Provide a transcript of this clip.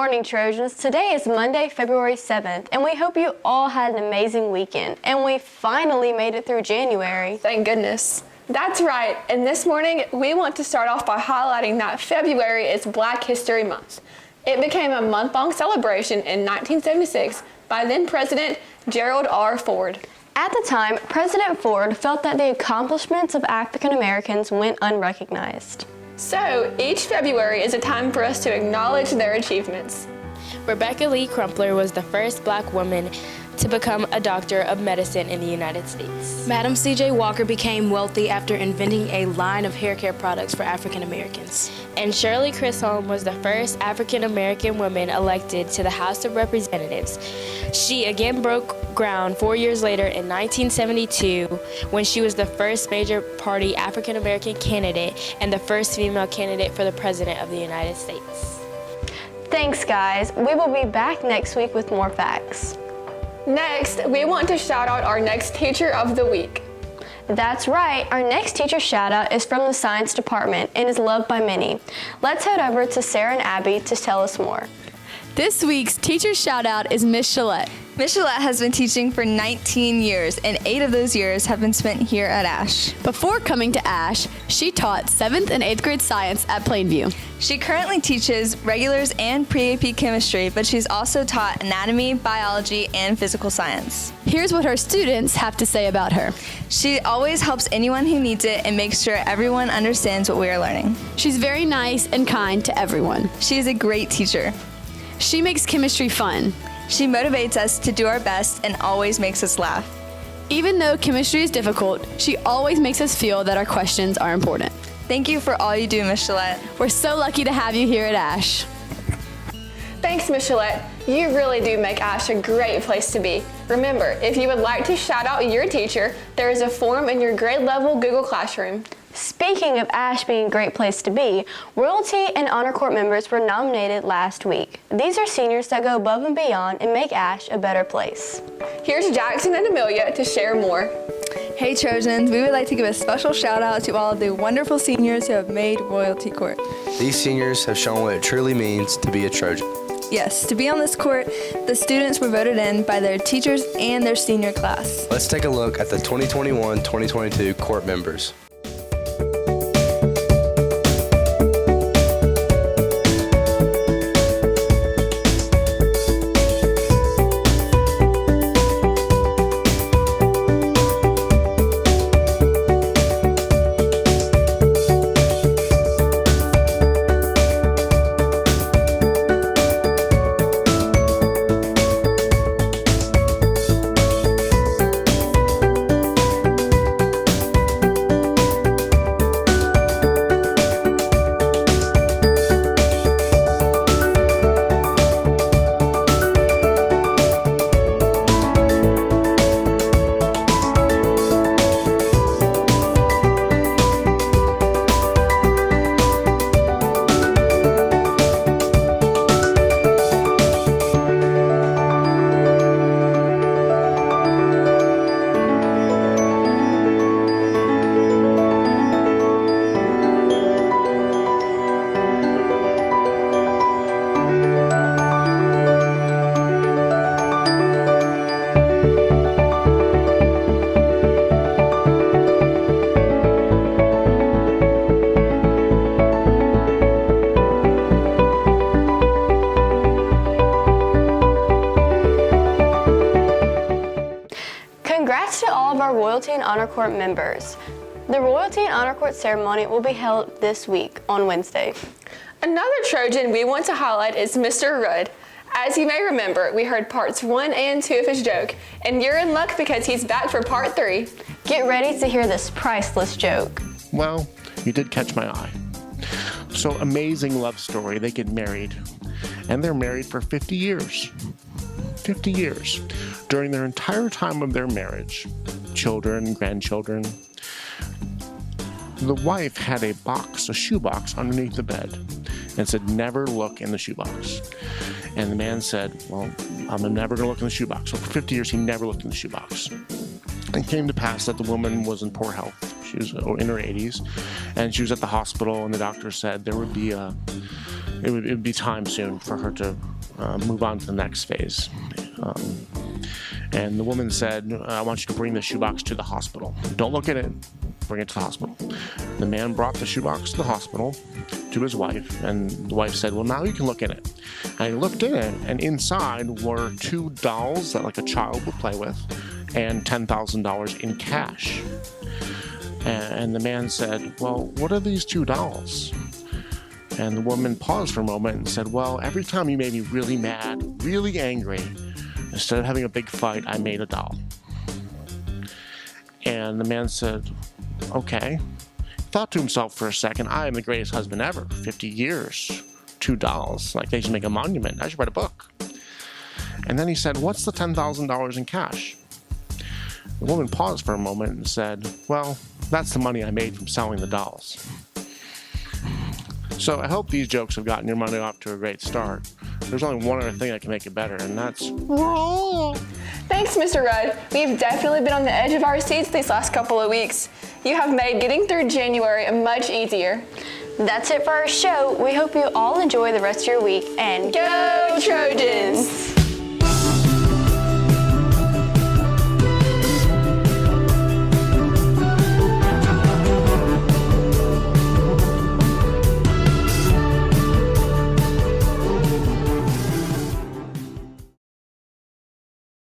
morning, Trojans. Today is Monday, February 7th, and we hope you all had an amazing weekend, and we finally made it through January. Thank goodness. That's right, and this morning we want to start off by highlighting that February is Black History Month. It became a month-long celebration in 1976 by then-President Gerald R. Ford. At the time, President Ford felt that the accomplishments of African Americans went unrecognized. So, each February is a time for us to acknowledge their achievements. Rebecca Lee Crumpler was the first Black woman to become a doctor of medicine in the United States. Madam C.J. Walker became wealthy after inventing a line of hair care products for African Americans. And Shirley Chisholm was the first African American woman elected to the House of Representatives. She again broke ground 4 years later in 1972 when she was the first major party African American candidate and the first female candidate for the President of the United States. Thanks, guys. We will be back next week with more facts. Next, we want to shout out our next Teacher of the Week. That's right, our next teacher shout out is from the science department and is loved by many. Let's head over to Sarah and Abby to tell us more. This week's teacher shout out is Miss Gillette. Miss Gillette has been teaching for 19 years, and 8 of those years have been spent here at Ash. Before coming to Ash, she taught 7th and 8th grade science at Plainview. She currently teaches regulars and pre-AP chemistry, but she's also taught anatomy, biology, and physical science. Here's what her students have to say about her. She always helps anyone who needs it and makes sure everyone understands what we are learning. She's very nice and kind to everyone. She is a great teacher. She makes chemistry fun. She motivates us to do our best and always makes us laugh. Even though chemistry is difficult, she always makes us feel that our questions are important. Thank you for all you do, Miss Gillette. We're so lucky to have you here at Ash. Thanks, Miss Gillette. You really do make Ash a great place to be. Remember, if you would like to shout out your teacher, there is a form in your grade level Google Classroom. Speaking of Ash being a great place to be, Royalty and Honor Corps members were nominated last week. These are seniors that go above and beyond and make Ash a better place. Here's Jackson and Amelia to share more. Hey Trojans, we would like to give a special shout out to all of the wonderful seniors who have made Royalty Court. These seniors have shown what it truly means to be a Trojan. Yes, to be on this court, the students were voted in by their teachers and their senior class. Let's take a look at the 2021-2022 court members. Congrats to all of our Royalty and Honor Court members. The Royalty and Honor Court ceremony will be held this week on Wednesday. Another Trojan we want to highlight is Mr. Rudd. As you may remember, we heard parts 1 and 2 of his joke, and you're in luck because he's back for part 3. Get ready to hear this priceless joke. Well, you did catch my eye. So, amazing love story. They get married, and they're married for 50 years. 50 years. During their entire time of their marriage, children, grandchildren, the wife had a box, a shoebox underneath the bed, and said, never look in the shoebox. And the man said, well, I'm never going to look in the shoebox. So for 50 years, he never looked in the shoebox. It came to pass that the woman was in poor health. She was in her 80s, and she was at the hospital, and the doctor said there would be it would be time soon for her to move on to the next phase. And the woman said, I want you to bring the shoebox to the hospital. Don't look at it, bring it to the hospital. The man brought the shoebox to the hospital to his wife, and the wife said, well, now you can look in it. And he looked in it, and inside were 2 dolls that like a child would play with, and $10,000 in cash. And the man said, well, what are these 2 dolls? And the woman paused for a moment and said, well, every time you made me really mad, really angry, instead of having a big fight, I made a doll. And the man said, okay. He thought to himself for a second, I am the greatest husband ever. 50 years, 2 dolls. Like, they should make a monument. I should write a book. And then he said, what's the $10,000 in cash? The woman paused for a moment and said, well, that's the money I made from selling the dolls. So I hope these jokes have gotten your money off to a great start. There's only one other thing that can make it better, and that's wrong. Thanks, Mr. Rudd. We've definitely been on the edge of our seats these last couple of weeks. You have made getting through January much easier. That's it for our show. We hope you all enjoy the rest of your week, and Go Trojans!